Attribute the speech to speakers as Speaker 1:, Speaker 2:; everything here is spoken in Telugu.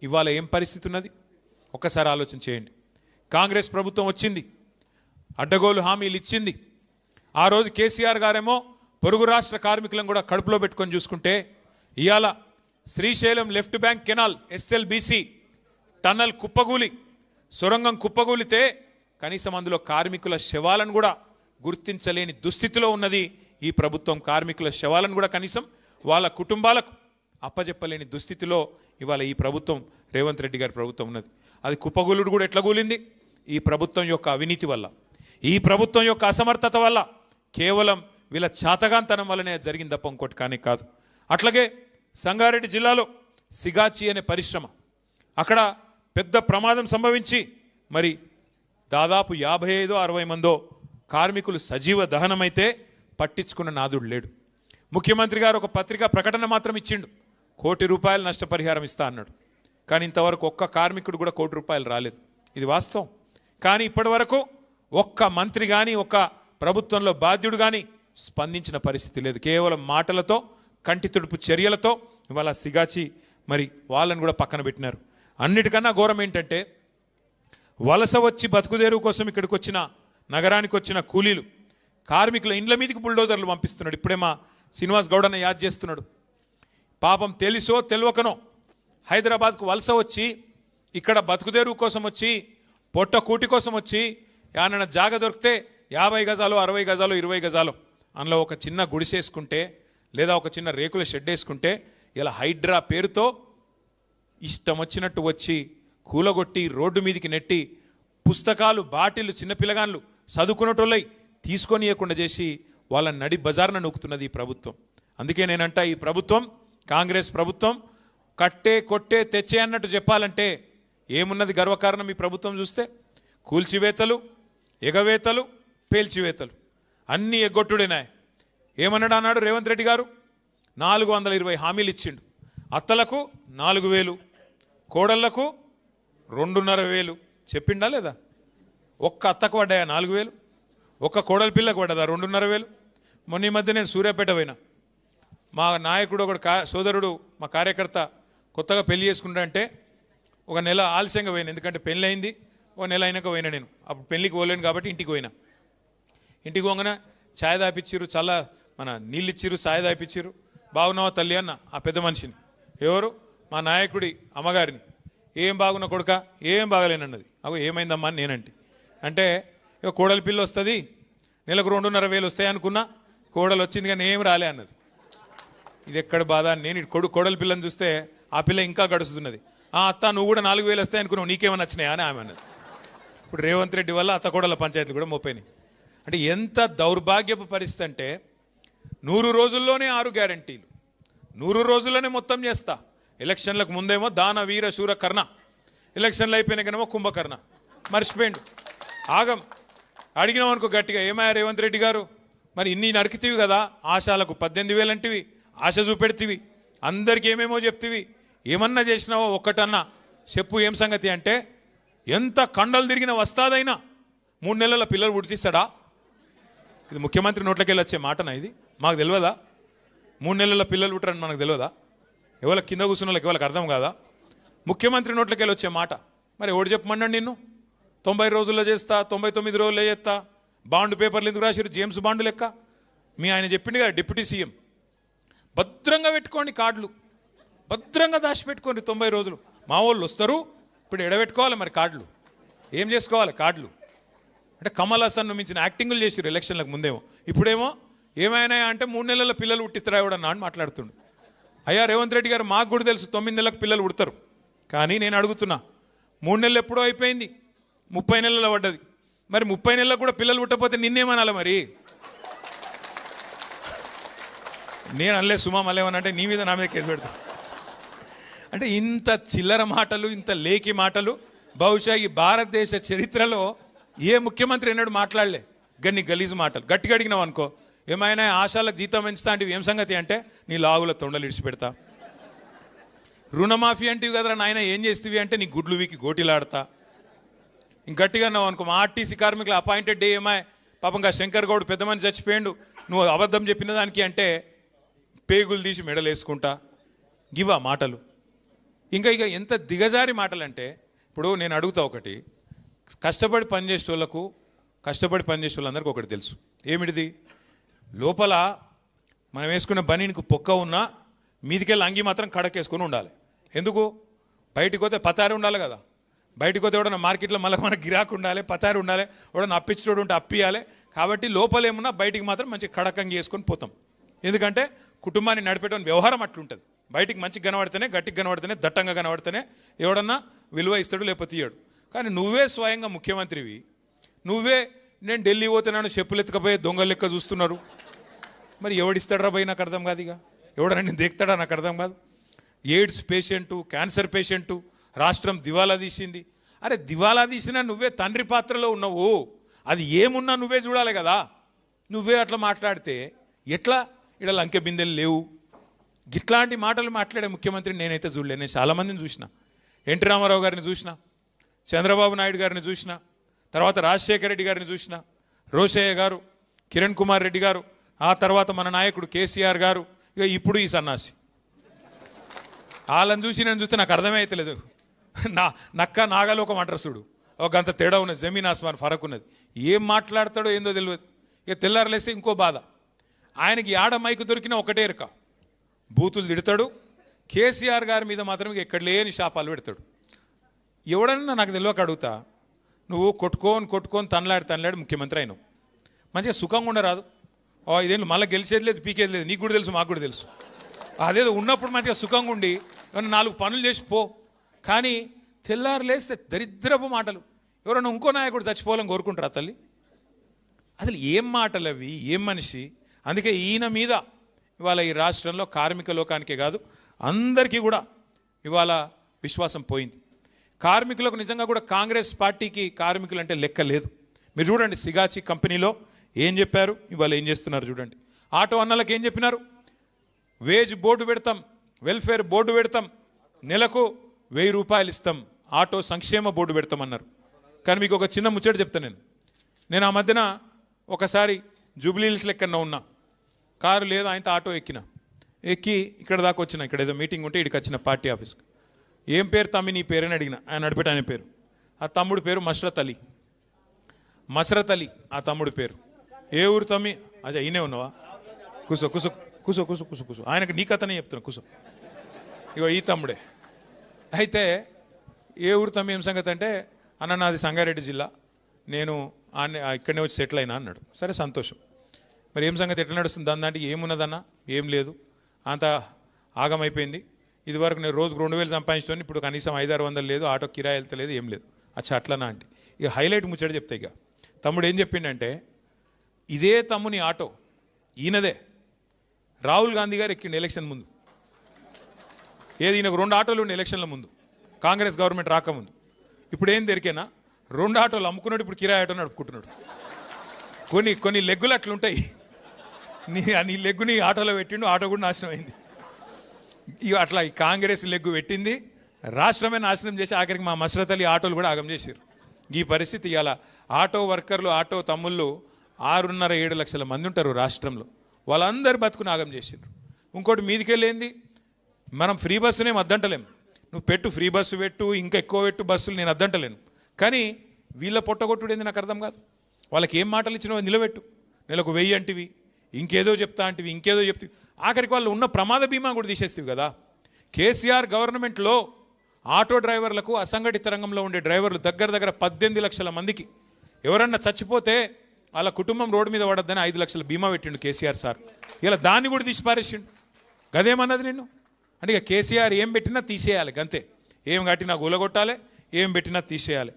Speaker 1: ఇవాళ ఏం పరిస్థితి ఉన్నది ఒక్కసారి ఆలోచన చేయండి. కాంగ్రెస్ ప్రభుత్వం వచ్చింది, అడ్డగోలు హామీలు ఇచ్చింది. ఆ రోజు కేసీఆర్ గారేమో పొరుగు రాష్ట్ర కార్మికులను కూడా కడుపులో పెట్టుకొని చూసుకుంటే, ఇవాళ Srisailam left bank canal SLBC tunnel కుప్పగూలి, సొరంగం కుప్పగూలితే కనీసం అందులో కార్మికుల శవాలను కూడా గుర్తించలేని దుస్థితిలో ఉన్నది ఈ ప్రభుత్వం. కార్మికుల శవాలను కూడా కనీసం వాళ్ళ కుటుంబాలకు అప్పచెప్పలేని దుస్థితిలో ఇవాళ ఈ ప్రభుత్వం, రేవంత్ రెడ్డి గారి ప్రభుత్వం ఉన్నది. అది కుప్పగూలుడు కూడా ఎట్లా కూలింది? ఈ ప్రభుత్వం యొక్క అవినీతి వల్ల, ఈ ప్రభుత్వం యొక్క అసమర్థత వల్ల, కేవలం వీళ్ళ చాతగాంతనం వల్లనే జరిగింది తప్ప ఇంకోటి కానీ కాదు. అట్లాగే సంగారెడ్డి జిల్లాలో సిగాచి అనే పరిశ్రమ, అక్కడ పెద్ద ప్రమాదం సంభవించి మరి దాదాపు 55-60 మందో కార్మికులు సజీవ దహనమైతే పట్టించుకున్న నాదుడు లేడు. ముఖ్యమంత్రి గారు ఒక పత్రికా ప్రకటన మాత్రం ఇచ్చిండు, ₹1 కోటి నష్టపరిహారం ఇస్తా అన్నాడు. కానీ ఇంతవరకు ఒక్క కార్మికుడు కూడా ₹1 కోటి రాలేదు. ఇది వాస్తవం. కానీ ఇప్పటి వరకు ఒక్క మంత్రి కానీ, ఒక్క ప్రభుత్వంలో బాధ్యుడు కానీ స్పందించిన పరిస్థితి లేదు. కేవలం మాటలతో, కంటి తుడుపు చర్యలతో ఇవాళ సిగాచి మరి వాళ్ళని కూడా పక్కన పెట్టినారు. అన్నిటికన్నా ఘోరం ఏంటంటే, వలస వచ్చి బతుకుదేరు కోసం ఇక్కడికి వచ్చిన, నగరానికి వచ్చిన కూలీలు, కార్మికుల ఇండ్ల మీదకి బుల్డోజర్లు పంపిస్తున్నాడు. ఇప్పుడే మా శ్రీనివాస్ గౌడ్ అన్న యాద్ చేస్తున్నాడు. పాపం తెలుసో తెలియకనో హైదరాబాద్కు వలస వచ్చి ఇక్కడ బతుకుదేరు కోసం వచ్చి, పొట్ట కూటి కోసం వచ్చి, ఏమన్నా జాగ దొరికితే 50 గజాలు, 60 గజాలు, 20 గజాలు అందులో ఒక చిన్న గుడిసేసుకుంటే, లేదా ఒక చిన్న రేకుల షెడ్ వేసుకుంటే, ఇలా హైడ్రా పేరుతో ఇష్టం వచ్చినట్టు వచ్చి కూలగొట్టి రోడ్డు మీదికి నెట్టి పుస్తకాలు, బాటిళ్ళు, చిన్నపిల్లగాళ్ళు చదువుకునేటోళ్ళై తీసుకొనియకుండా చేసి వాళ్ళ నడి బజార్న నూకుతున్నది ఈ ప్రభుత్వం. అందుకే నేనంట, ఈ ప్రభుత్వం, కాంగ్రెస్ ప్రభుత్వం కట్టే కొట్టే తెచ్చే అన్నట్టు చెప్పాలంటే ఏమున్నది గర్వకారణం? ఈ ప్రభుత్వం చూస్తే కూల్చివేతలు, ఎగవేతలు, పేల్చివేతలు అన్నీ ఎగ్గొట్టుడేనాయి. ఏమన్నాడు అన్నాడు రేవంత్ రెడ్డి గారు? 420 హామీలు ఇచ్చిండు. అత్తలకు 4000, కోడళ్లకు 2,500 చెప్పిండా లేదా? ఒక్క అత్తకు పడ్డాయా 4000? ఒక్క కోడలి పిల్లకు పడ్డదా 2,500? మొన్న ఈ మధ్య నేను సూర్యాపేట పోయినా. మా నాయకుడు ఒకడు సోదరుడు, మా కార్యకర్త కొత్తగా పెళ్లి చేసుకుంటా, ఒక నెల ఆలస్యంగా పోయినా. ఎందుకంటే పెళ్ళి అయింది, ఒక నెల అయినాక పోయినా. నేను అప్పుడు పెళ్ళికి పోలేను కాబట్టి ఇంటికి పోయినా. ఇంటికి పోగానే ఛాయ్ దాపిచ్చిర్రు, చల్ల మన నీళ్ళు ఇచ్చిర్రు, ఛాయ్ దాపిచ్చిర్రు. బాగున్నావా తల్లి అన్న ఆ పెద్ద మనిషిని. ఎవరు? మా నాయకుడి అమ్మగారిని. ఏం బాగున్నా కొడుక? ఏం బాగలేనన్నది. అగో ఏమైందమ్మా అని నేనంటే, అంటే ఇక కోడలి పిల్ల వస్తుంది, నెలకు 2,500 వస్తాయి అనుకున్నా, కోడలు వచ్చింది కానీ ఏం రాలే అన్నది. ఇది ఎక్కడ బాధ? నేను కోడలి పిల్లని చూస్తే ఆ పిల్ల ఇంకా గడుస్తున్నది. అత్త నువ్వు కూడా 4,000 వస్తాయి అనుకున్నావు, నీకేమైనా వచ్చినాయా అని ఆమె అన్నది. ఇప్పుడు రేవంత్ రెడ్డి వల్ల అత్త కోడల పంచాయతీలు కూడా మోపోయినాయి. అంటే ఎంత దౌర్భాగ్యపు పరిస్థితి అంటే, 100 రోజుల్లోనే 6 గ్యారంటీలు, 100 రోజుల్లోనే మొత్తం చేస్తా. ఎలక్షన్లకు ముందేమో దాన వీర శూర కర్ణ, ఎలక్షన్లు అయిపోయినాకనేమో కుంభకర్ణ. మర్చిపోయిండు. ఆగం. అడిగినాం అనుకో గట్టిగా, ఏమయ్యా రేవంత్ రెడ్డి గారు మరి ఇన్ని నరికితీవి కదా, ఆశాలకు 18,000 అంటివి, ఆశ చూపెడితివి, అందరికి ఏమేమో చెప్తివి, ఏమన్నా చేసినావో ఒక్కటన్నా చెప్పు ఏం సంగతి అంటే, ఎంత కండలు తిరిగిన వస్తాదైనా 3 నెలల పిల్లలు ఉడితిస్తాడా? ఇది ముఖ్యమంత్రి నోట్లకెళ్ళి వచ్చే మాటనా? ఇది మాకు తెలియదా? 3 నెలల పిల్లలు పుట్టరని మనకు తెలియదా? ఎవరికి కింద కూర్చున్న వాళ్ళకి ఎవరికి అర్థం కాదా? ముఖ్యమంత్రి నోట్లకెళ్ళి వచ్చే మాట. మరి ఎవడు చెప్పమన్నాడు నిన్ను? 90 రోజుల్లో చేస్తా, 99 రోజుల్లో చేస్తా. బాండ్ పేపర్లు ఎందుకు రాశారు? జేమ్స్ బాండ్ లెక్క. మీ ఆయన చెప్పిండు కదా డిప్యూటీ సీఎం, భద్రంగా పెట్టుకోండి కార్డులు, భద్రంగా దాచిపెట్టుకోండి 90 రోజులు. మా వాళ్ళు వస్తారు, ఇప్పుడు ఎడబెట్టుకోవాలి మరి కార్డులు. ఏం చేసుకోవాలి కార్డులు? అంటే కమల్ హాసన్ మించిన యాక్టింగులు చేసారు ఎలక్షన్లకు ముందేమో. ఇప్పుడేమో ఏమైనా అంటే 3 నెలల పిల్లలు పుట్టిస్తారా ఎవడన్నా అని మాట్లాడుతుండు. అయ్యా రేవంత్ రెడ్డి గారు, మాకు కూడా తెలుసు 9 నెలలకు పిల్లలు పుడతారు. కానీ నేను అడుగుతున్నా, 3 నెలలు ఎప్పుడో అయిపోయింది, 30 నెలలు పడ్డది. మరి 30 నెలలకు కూడా పిల్లలు పుట్టకపోతే నిన్నేమనాలి మరి? నేను అనలే, సుమా మళ్ళేమనంటే నీ మీద నా మీద కేసు పెడతా. అంటే ఇంత చిల్లర మాటలు, ఇంత లేకి మాటలు బహుశా ఈ భారతదేశ చరిత్రలో ఏ ముఖ్యమంత్రి ఎన్నడూ మాట్లాడలే. గన్ని గలీజు మాటలు. గట్టిగా అడిగినావు అనుకో, ఏమైనా ఆశాలకు జీతం పెంచుతా అంటే ఏం సంగతి అంటే, నీ లాగుల తొండలు ఇడిచిపెడతా. రుణమాఫీ అంటివి కదరా నాయన, ఏం చేస్తేవి అంటే నీ గుడ్లు వీకి గోటిలాడతా. ఇంక గట్టిగా అన్నావు అనుకో, మా ఆర్టీసీ కార్మికులు అపాయింటెడ్ డే ఏమాయ్ పాపంగా శంకర్ గౌడ్ పెద్ద మనిషి చచ్చిపోయిండు, నువ్వు అబద్ధం చెప్పిన దానికి అంటే పేగులు తీసి మెడలు వేసుకుంటా. గివా మాటలు? ఇక ఎంత దిగజారి మాటలంటే, ఇప్పుడు నేను అడుగుతా ఒకటి, కష్టపడి పనిచేసే వాళ్ళందరికీ ఒకటి తెలుసు, ఏమిటిది? లోపల మనం వేసుకున్న బనీనికి పొక్క ఉన్నా మీదికెళ్ళి అంగి మాత్రం కడకేసుకొని ఉండాలి. ఎందుకు? బయటికి పోతే పతారి ఉండాలి కదా. బయటికి పోతే ఎవడన్నా మార్కెట్లో మళ్ళీ మనకు గిరాకు ఉండాలి, పతారి ఉండాలి, ఎవడన్నా అప్పించడం ఉంటే అప్పియాలి. కాబట్టి లోపలేమున్నా బయటికి మాత్రం మంచి కడకంగి వేసుకొని పోతాం. ఎందుకంటే కుటుంబాన్ని నడిపేటువంటి వ్యవహారం అట్లుంటుంది. బయటికి మంచిగా కనబడితేనే, గట్టిగా కనబడితేనే, దట్టంగా కనబడితేనే ఎవడన్నా విలువ ఇస్తాడు, లేకపోతే ఇయ్యాడు. కానీ నువ్వే స్వయంగా ముఖ్యమంత్రివి, నువ్వే నేను ఢిల్లీ పోతున్నాను చెప్పులు ఎత్తుకపోయే దొంగలు లెక్క చూస్తున్నారు. మరి ఎవడిస్తాడరా భయ్? నాకు అర్థం కాదు. ఇక ఎవడన్నా నేను దేక్తాడా? నాకు అర్థం కాదు. ఎయిడ్స్ పేషెంటు, క్యాన్సర్ పేషెంటు, రాష్ట్రం దివాలా తీసింది. అరే దివాలా తీసినా నువ్వే తండ్రి పాత్రలో ఉన్నావు, అది ఏమున్నా నువ్వే చూడాలి కదా. నువ్వే అట్లా మాట్లాడితే ఎట్లా? ఇక్కడ లంకె బిందెలు లేవు, ఇట్లాంటి మాటలు మాట్లాడే ముఖ్యమంత్రిని నేనైతే చూడలేను. నేను చాలామందిని చూసిన, ఎన్టీ రామారావు గారిని చూసిన, చంద్రబాబు నాయుడు గారిని చూసిన, తర్వాత రాజశేఖర రెడ్డి గారిని చూసిన, రోషయ్య గారు, కిరణ్ కుమార్ రెడ్డి గారు, ఆ తర్వాత మన నాయకుడు కేసీఆర్ గారు, ఇక ఇప్పుడు ఈ సన్నాసి. వాళ్ళని చూసి నేను చూస్తే నాకు అర్థమే అవుతలేదు. నక్క నాగలోకం అంటారు చూడు, ఒక అంత తేడా ఉన్నది, జమీన్ ఆస్మాన్ ఫరక్ ఉన్నది. ఏం మాట్లాడతాడో ఏందో తెలియదు. ఇక తెల్లారలేస్తే ఇంకో బాధ, ఆయనకి ఆడ మైకు దొరికినా ఒకటే ఎరక, బూతులు తిడతాడు. కేసీఆర్ గారి మీద మాత్రం ఎక్కడ లేని శాపాలు పెడతాడు. ఎవడన్నా నాకు తెలియక అడుగుతా, నువ్వు కొట్టుకొని తనలాడి ముఖ్యమంత్రి అయినావు, మంచిగా సుఖంగా ఉండరాదు? ఇదేం మళ్ళీ గెలిచేది లేదు, పీకేది లేదు, నీకు కూడా తెలుసు, మాకు కూడా తెలుసు. అదేదో ఉన్నప్పుడు మంచిగా సుఖంగా ఉండి 4 పనులు చేసి పో. కానీ తెల్లారు లేస్తే దరిద్రపు మాటలు. ఎవరైనా ఇంకో నాయకుడు చచ్చిపోవాలని కోరుకుంటారా తల్లి? అసలు ఏం మాటలు అవి, ఏం మనిషి? అందుకే ఈయన మీద ఇవాళ ఈ రాష్ట్రంలో కార్మిక లోకానికే కాదు అందరికీ కూడా ఇవాళ విశ్వాసం పోయింది. కార్మికులకు నిజంగా కూడా కాంగ్రెస్ పార్టీకి కార్మికులు అంటే లెక్క లేదు. మీరు చూడండి, సిగాచి కంపెనీలో ఏం చెప్పారు, ఇవాళ ఏం చేస్తున్నారు చూడండి. ఆటో అన్నలకు ఏం చెప్పినారు? వేజ్ బోర్డు పెడతాం, వెల్ఫేర్ బోర్డు పెడతాం, నెలకు 1000 రూపాయలు ఇస్తాం, ఆటో సంక్షేమ బోర్డు పెడతామన్నారు. కానీ మీకు ఒక చిన్న ముచ్చట చెప్తాను. నేను ఆ మధ్యన ఒకసారి జూబ్లీహిల్స్ లెక్కన ఉన్నా, కారు లేదు, ఆయనతో ఆటో ఎక్కి ఇక్కడ దాకా వచ్చిన, ఇక్కడ ఏదో మీటింగ్ ఉంటే ఇక్కడికి వచ్చిన పార్టీ ఆఫీస్కి. ఏం పేరు తమ్మి నీ పేరని అడిగిన. ఆయన నడిపేట ఆయన పేరు, ఆ తమ్ముడు పేరు మస్రత్ అలీ, ఆ తమ్ముడు పేరు. ఏ ఊరు తమ్మి? అచ్చా ఈయనే ఉన్నావా? కూసో. ఆయనకు నీ కథనే చెప్తున్నా, కూసో. ఇగో ఈ తమ్ముడే. అయితే ఏ ఊరు తమ్మి, ఏం సంగతి అంటే, అన్న నాది సంగారెడ్డి జిల్లా, నేను ఇక్కడనే వచ్చి సెటిల్ అయినా అన్నాడు. సరే సంతోషం. మరి ఏం సంగతి, ఎట్లా నడుస్తుంది దాంట్లో? ఏమున్నదన్నా? ఏం లేదు, అంత ఆగమైపోయింది. ఇదివరకు నేను రోజుకు 2000 సంపాదించుకొని ఇప్పుడు కనీసం 500-600 లేదు, ఆటో కిరాయి వెళ్తలేదు, ఏం లేదు. అచ్చా అట్లనా అంటే ఇక హైలైట్ ముచ్చట చెప్తా. ఇక తమ్ముడు ఏం చెప్పిండంటే, ఇదే తమ్ముని ఆటో ఈయనదే రాహుల్ గాంధీ గారు ఎక్కిండు ఎలక్షన్ ముందు. ఏది, ఈయనకు 2 ఆటోలు ఉండే ఎలక్షన్ల ముందు, కాంగ్రెస్ గవర్నమెంట్ రాకముందు. ఇప్పుడు ఏం దొరికేనా, 2 ఆటోలు అమ్ముకున్నాడు, ఇప్పుడు కిరాయి ఆటో నడుపుకుంటున్నాడు. కొన్ని లెగ్గులు అట్లుంటాయి. నీ లెగ్గు నీ ఆటోలో పెట్టిండు, ఆటో కూడా నాశనం అయింది. ఇక అట్లా ఈ కాంగ్రెస్ లెగ్గు పెట్టింది, రాష్ట్రమే నాశనం చేసి ఆఖరికి మా మస్రత్ అలీ ఆటోలు కూడా ఆగం చేశారు. ఈ పరిస్థితి ఇవాళ ఆటో వర్కర్లు, ఆటో తమ్ముళ్ళు 6.5-7 లక్షల మంది ఉంటారు రాష్ట్రంలో, వాళ్ళందరూ బతుకుని ఆగం చేశారు. ఇంకోటి మీదికెళ్ళేంది, మనం ఫ్రీ బస్సునే అద్దంటలేము. నువ్వు పెట్టు, ఫ్రీ బస్సు పెట్టు, ఇంకా ఎక్కువ పెట్టు బస్సులు, నేను అద్దంటలేను. కానీ వీళ్ళ పొట్టగొట్టుడు ఏంది నాకు అర్థం కాదు. వాళ్ళకి ఏం మాటలు ఇచ్చినావో నిలబెట్టు. నెలకు 1000 అంటివి, ఇంకేదో చెప్తా అంటివి, ఇంకేదో చెప్తివి. ఆఖరికి వాళ్ళు ఉన్న ప్రమాద బీమా కూడా తీసేస్తావు కదా. కేసీఆర్ గవర్నమెంట్లో ఆటో డ్రైవర్లకు, అసంఘటిత రంగంలో ఉండే డ్రైవర్లు దగ్గర 18 లక్షల మందికి ఎవరన్నా చచ్చిపోతే వాళ్ళ కుటుంబం రోడ్డు మీద పడద్దని 5 లక్షల బీమా పెట్టిండు కేసీఆర్ సార్. ఇలా దాన్ని కూడా తీసి పారేసిండు. గదేమన్నది నిన్ను అంటే, ఇక కేసీఆర్ ఏం పెట్టినా తీసేయాలి, గంతే. ఏం కట్టినా గూలగొట్టాలి, ఏం పెట్టినా తీసేయాలి.